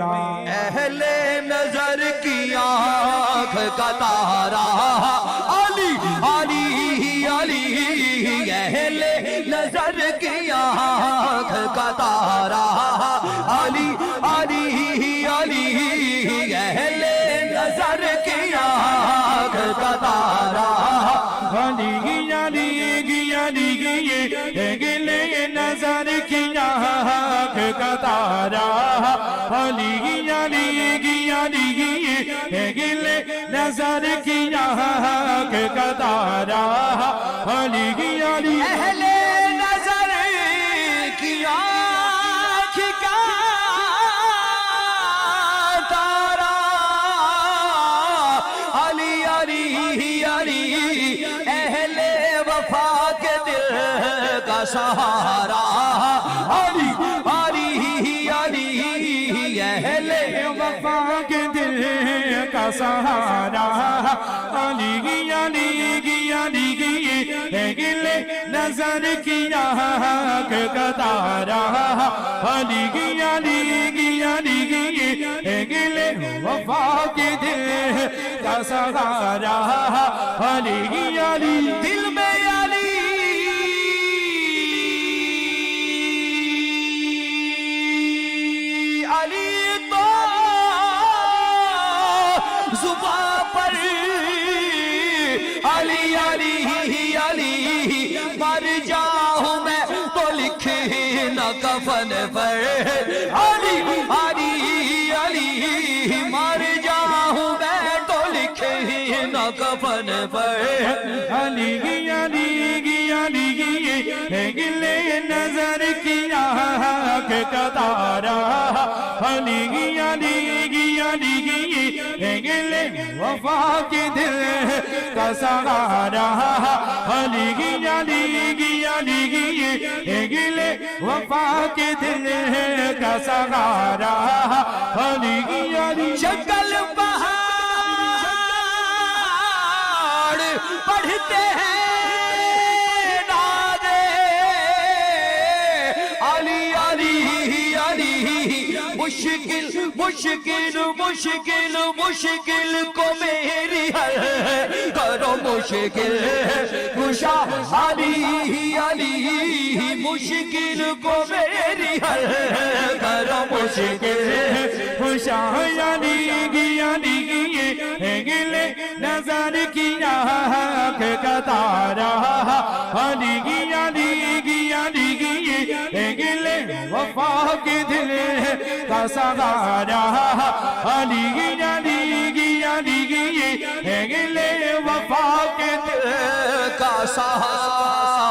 میرا اہل نظر کی آنکھ کا تارا علی علی علی اہل نظر کی آنکھ کا تارا علی علی علی اہل نظر کی آنکھ کا تارا علی علی علی گلے نظر کی آنکھ کا تارا علی علی علی گلے نظر کی آنکھ کا تارا علی علی اہل نظر کی آنکھ کا تارا علی علی علی اہل وفا کے دل کا سہارا علی علی علی اہل وفا کے دل کا سہارا علی علی علی گلے نظر کی آنکھ کا تارا علی علی علی گلے وفا کے دل کا سہارا علی علی دل میں علی علی تو زباں پر علی علی علی مر جاؤں میں تو لکھے نہ کفن پر علی علی علی مر جاؤں میں تو لکھے نہ کفن پر علی علی علی گلے نظر کی آنکھ کا تارا علی علی علی گلے وفا کے دل کا سہارا علی علی علی گلے وفا کے دل کا سہارا علی علی شکل پہاڑ پڑھتے ہیں نعرے علی علی علی مشکل مشکل مشکل مشکل کو میری حل کرو مشکل کشا علی علی مشکل کو میری حل کرو مشکل کشا علی علی گلے نظر کی آنکھ کا تارا علی علی علی گلے وفا کے دل کا سہارا علی علی علی گلے وفا کے دل کا سہارا